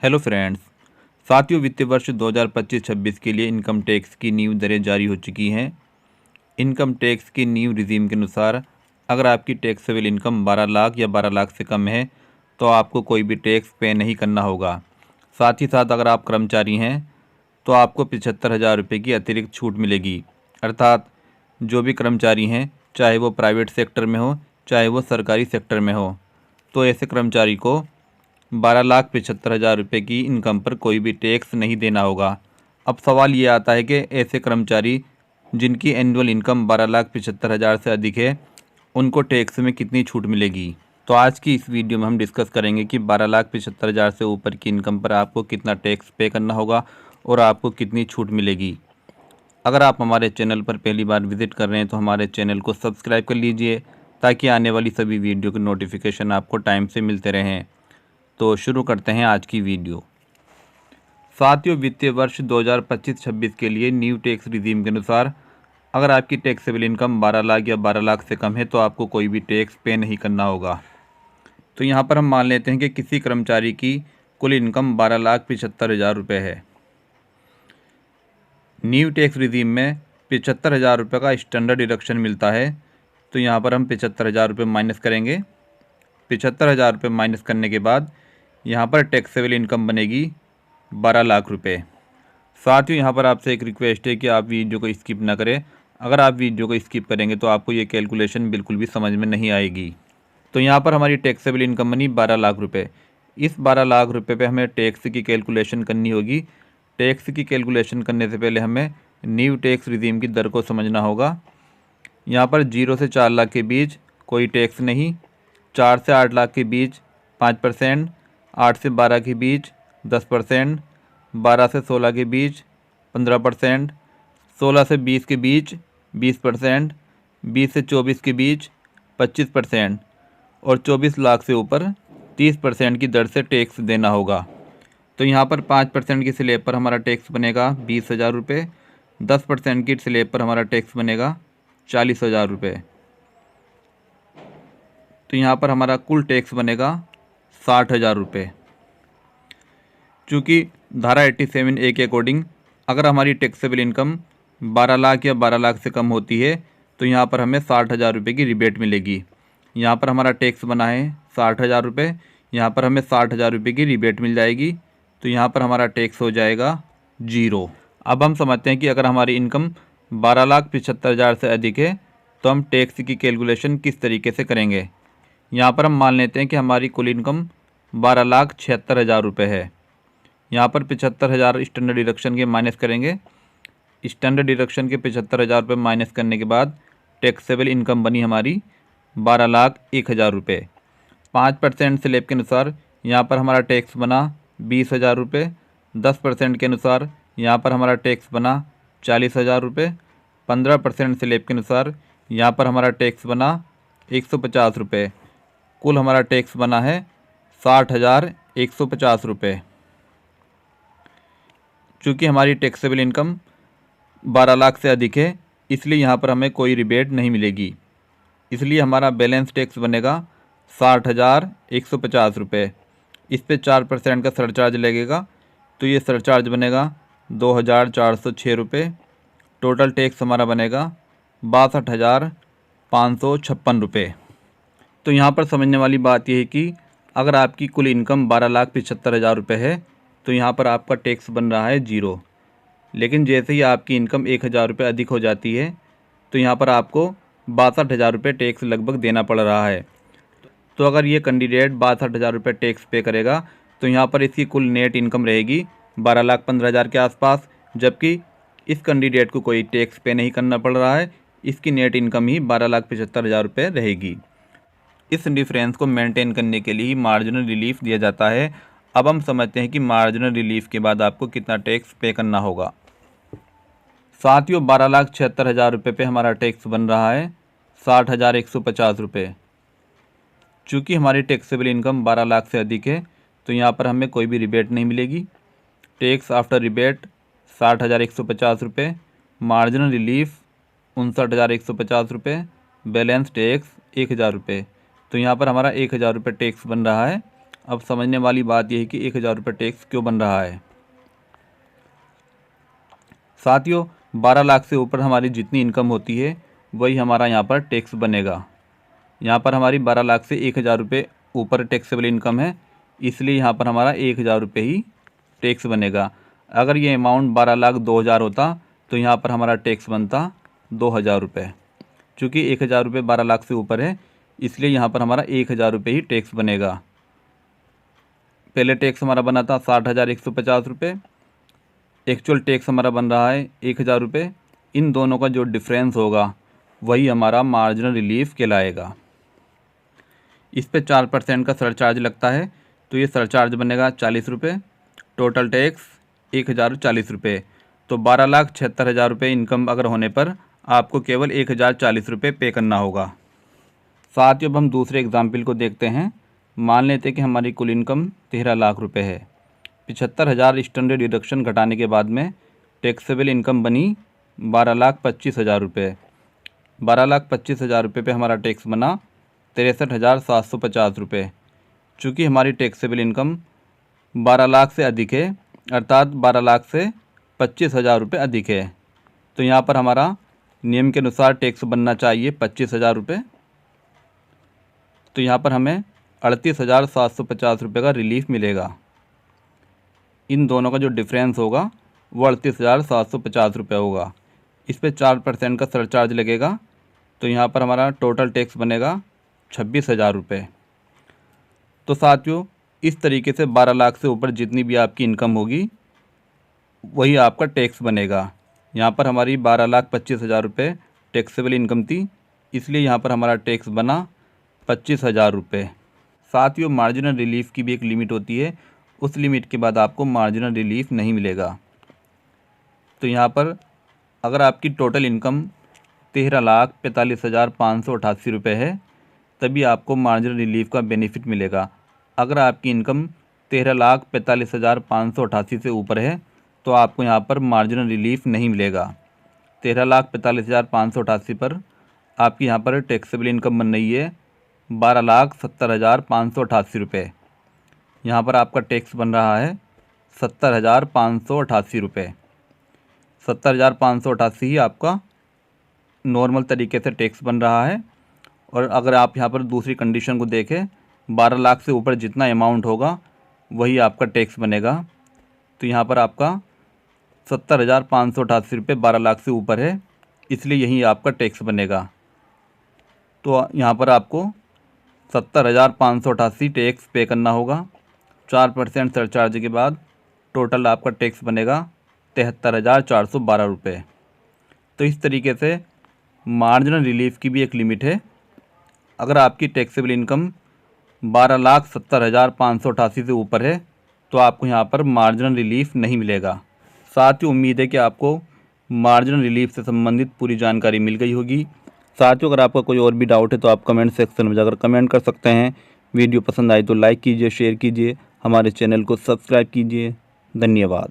Hello friends. साथियों, वित्तीय वर्ष 2025-26 के लिए इनकम टैक्स की न्यू दरें जारी हो चुकी हैं। इनकम टैक्स की न्यू रिजीम के अनुसार अगर आपकी टैक्सेबल इनकम 12 लाख या 12 लाख से कम है तो आपको कोई भी टैक्स पे नहीं करना होगा। साथ ही साथ अगर आप कर्मचारी हैं तो आपको 75,000 रुपये की अतिरिक्त छूट मिलेगी। अर्थात जो भी कर्मचारी हैं, चाहे वो प्राइवेट सेक्टर में हो चाहे वो सरकारी सेक्टर में हो, तो ऐसे कर्मचारी को 12,75,000 रुपये की इनकम पर कोई भी टैक्स नहीं देना होगा। अब सवाल ये आता है कि ऐसे कर्मचारी जिनकी एनुअल इनकम 12,75,000 से अधिक है, उनको टैक्स में कितनी छूट मिलेगी। तो आज की इस वीडियो में हम डिस्कस करेंगे कि 12,75,000 से ऊपर की इनकम पर आपको कितना टैक्स पे करना होगा और आपको कितनी छूट मिलेगी। अगर आप हमारे चैनल पर पहली बार विजिट कर रहे हैं तो हमारे चैनल को सब्सक्राइब कर लीजिए ताकि आने वाली सभी वीडियो के नोटिफिकेशन आपको टाइम से मिलते रहें। तो शुरू करते हैं आज की वीडियो। साथियों, वित्तीय वर्ष 2025-26 के लिए न्यू टैक्स रिजीम के अनुसार अगर आपकी टैक्सेबल इनकम 12 लाख या 12 लाख से कम है तो आपको कोई भी टैक्स पे नहीं करना होगा। तो यहाँ पर हम मान लेते हैं कि किसी कर्मचारी की कुल इनकम 12,75,000 रुपये है। न्यू टैक्स रिजीम में 75,000 रुपये का स्टैंडर्ड डिडक्शन मिलता है। तो यहाँ पर हम 75,000 रुपये माइनस करेंगे। 75,000 रुपये माइनस करने के बाद यहाँ पर टैक्सेबल इनकम बनेगी 12 लाख रुपए। साथियों, यहाँ पर आपसे एक रिक्वेस्ट है कि आप वीडियो को स्किप ना करें। अगर आप वीडियो को स्किप करेंगे तो आपको ये कैलकुलेशन बिल्कुल भी समझ में नहीं आएगी। तो यहाँ पर हमारी टैक्सेबल इनकम बनी 12 लाख रुपए। इस 12 लाख रुपए पे हमें टैक्स की कैलकुलेशन करनी होगी। टैक्स की कैलकुलेशन करने से पहले हमें न्यू टैक्स रिजीम की दर को समझना होगा। यहाँ पर 0 से 4 लाख के बीच कोई टैक्स नहीं, 4 से 8 लाख के बीच 5%, 8 से 12 के बीच 10%, 12 से 16 के बीच 15%, 16 से 20 के बीच 20%, 20 से 24 के बीच 25% और 24 लाख से ऊपर 30% की दर से टैक्स देना होगा। तो यहाँ पर 5% की स्लैब पर हमारा टैक्स बनेगा 20,000 रुपये, 10% की स्लैब पर हमारा टैक्स बनेगा 40,000 रुपये। तो यहाँ पर हमारा कुल टैक्स बनेगा 60,000 रुपये। चूँकि धारा 87A के अकॉर्डिंग अगर हमारी टैक्सेबल इनकम 12 लाख या 12 लाख से कम होती है तो यहाँ पर हमें 60,000 रुपये की रिबेट मिलेगी। यहाँ पर हमारा टैक्स बना है 60,000 रुपये, यहाँ पर हमें 60,000 रुपये की रिबेट मिल जाएगी। तो यहाँ पर हमारा टैक्स हो जाएगा 0। अब हम समझते हैं कि अगर हमारी इनकम 12,75,000 से अधिक है तो हम टैक्स की कैलकुलेशन किस तरीके से करेंगे। यहाँ पर हम मान लेते हैं कि हमारी कुल इनकम 12,76,000 रुपये है। यहाँ पर 75,000 स्टैंडर्ड डिडक्शन के माइनस करेंगे। स्टैंडर्ड डिडक्शन के 75,000 रुपये माइनस करने के बाद टैक्सेबल इनकम बनी हमारी 12,01,000 रुपये। 5% स्लैब के अनुसार यहाँ पर हमारा टैक्स बना 20,000 रुपये। 10% के अनुसार यहाँ पर हमारा टैक्स बना 40,000 रुपये। 15% स्लैब के अनुसार यहाँ पर हमारा टैक्स बना 150 रुपये। कुल हमारा टैक्स बना है 60,150 रुपये। चूँकि हमारी टैक्सेबल इनकम 12 लाख से अधिक है इसलिए यहाँ पर हमें कोई रिबेट नहीं मिलेगी। इसलिए हमारा बैलेंस टैक्स बनेगा 60,150 रुपये। इस पे 4% का सरचार्ज लगेगा तो ये सरचार्ज बनेगा 2,406 रुपये। टोटल टैक्स हमारा बनेगा 62,556 रुपये। तो यहाँ पर समझने वाली बात यह है कि अगर आपकी कुल इनकम 12,75,000 रुपये है तो यहाँ पर आपका टैक्स बन रहा है 0। लेकिन जैसे ही आपकी इनकम 1,000 रुपये अधिक हो जाती है तो यहाँ पर आपको 62,000 रुपये टैक्स लगभग देना पड़ रहा है। तो अगर ये कैंडिडेट 62,000 रुपये टैक्स पे करेगा तो यहाँ पर इसकी कुल नेट इनकम रहेगी 12,15,000 के आसपास, जबकि इस कैंडिडेट को कोई टैक्स पे नहीं करना पड़ रहा है। इसकी नेट इनकम ही 12,75,000 रुपये रहेगी। इस डिफरेंस को मेंटेन करने के लिए ही मार्जिनल रिलीफ दिया जाता है। अब हम समझते हैं कि मार्जिनल रिलीफ के बाद आपको कितना टैक्स पे करना होगा। साथियों, 12,76,000 रुपये पे हमारा टैक्स बन रहा है 60,150 रुपये। चूँकि हमारी टैक्सेबल इनकम 12 लाख से अधिक है तो यहाँ पर हमें कोई भी रिबेट नहीं मिलेगी। टैक्स आफ्टर रिबेट 60,150 रुपये, मार्जिनल रिलीफ 59,150 रुपये, बैलेंस टैक्स 1,000 रुपये। तो यहाँ पर हमारा 1,000 रुपये टैक्स बन रहा है। अब समझने वाली बात यह है कि 1000 रुपये टैक्स क्यों बन रहा है। साथियों, 12 लाख से ऊपर हमारी जितनी इनकम होती है वही हमारा यहाँ पर टैक्स बनेगा। यहाँ पर हमारी 12 लाख से 1000 रुपये ऊपर टैक्सेबल इनकम है, इसलिए यहाँ पर हमारा 1000 रुपये ही टैक्स बनेगा। अगर ये अमाउंट 12 लाख 2000 होता तो यहाँ पर हमारा टैक्स बनता 2000 रुपये। चूँकि 1000 रुपये 12 लाख से ऊपर है, इसलिए यहाँ पर हमारा 1000 रुपये ही टैक्स बनेगा। पहले टैक्स हमारा बना था 60,150 रुपये, एक्चुअल टैक्स हमारा बन रहा है 1000 रुपये। इन दोनों का जो डिफरेंस होगा वही हमारा मार्जिनल रिलीफ कहलाएगा। इस पे 4% का सरचार्ज लगता है, तो ये सरचार्ज बनेगा 40 रुपये। टोटल टैक्स 1040 रुपये। तो 12,76,000 रुपये इनकम अगर होने पर आपको केवल 1040 रुपये पे करना होगा। साथियों, अब हम दूसरे एग्जाम्पल को देखते हैं। मान लेते हैं कि हमारी कुल इनकम 13 लाख रुपये है। 75,000 स्टैंडर्ड डिडक्शन घटाने के बाद में टैक्सेबल इनकम बनी 12,25,000 रुपये। 12,25,000 रुपये पे हमारा टैक्स बना 63,750 रुपये। चूँकि हमारी टैक्सेबल इनकम 12 लाख से अधिक है, अर्थात 12 लाख से 25,000 रुपये अधिक है, तो यहाँ पर हमारा नियम के अनुसार टैक्स बनना चाहिए 25,000 रुपये। तो यहाँ पर हमें 38,750 रुपये का रिलीफ मिलेगा। इन दोनों का जो डिफरेंस होगा वो 38,750 रुपये होगा। इस पर 4% का सरचार्ज लगेगा, तो यहाँ पर हमारा टोटल टैक्स बनेगा 26,000 रुपये। तो साथियों, इस तरीके से 12 लाख से ऊपर जितनी भी आपकी इनकम होगी वही आपका टैक्स बनेगा। यहाँ पर हमारी 12,25,000 रुपये टैक्सेबल इनकम थी, इसलिए यहाँ पर हमारा टैक्स बना 25,000 रुपये। साथियों, मार्जिनल रिलीफ की भी एक लिमिट होती है, उस लिमिट के बाद आपको मार्जिनल रिलीफ नहीं मिलेगा। तो यहाँ पर अगर आपकी टोटल इनकम 13,45,588 रुपये है, तभी आपको मार्जिनल रिलीफ का बेनिफिट मिलेगा। अगर आपकी इनकम 13,45,588 से ऊपर है तो आपको यहाँ पर मार्जिनल रिलीफ नहीं मिलेगा। 13,45,588 पर आपकी यहाँ पर टैक्सेबल इनकम बन रही है 12,70,588 रुपये। यहाँ पर आपका टैक्स बन रहा है 70,588 रुपये। 70,588 ही आपका नॉर्मल तरीके से टैक्स बन रहा है। और अगर आप यहाँ पर दूसरी कंडीशन को देखें, 12 लाख से ऊपर जितना अमाउंट होगा वही आपका टैक्स बनेगा। तो यहाँ पर आपका 70,588 रुपये 12 लाख से ऊपर है, इसलिए यही आपका टैक्स बनेगा। तो यहाँ पर आपको 70,588 टैक्स पे करना होगा। 4% सरचार्ज के बाद टोटल आपका टैक्स बनेगा 73,412 रुपये। तो इस तरीके से मार्जिनल रिलीफ की भी एक लिमिट है। अगर आपकी टैक्सेबल इनकम 12,70,588 से ऊपर है तो आपको यहाँ पर मार्जिनल रिलीफ नहीं मिलेगा। साथियों, उम्मीद है कि आपको मार्जिनल रिलीफ से संबंधित पूरी जानकारी मिल गई होगी। साथियों, अगर आपका कोई और भी डाउट है तो आप कमेंट सेक्शन में जाकर कमेंट कर सकते हैं। वीडियो पसंद आई तो लाइक कीजिए, शेयर कीजिए, हमारे चैनल को सब्सक्राइब कीजिए। धन्यवाद।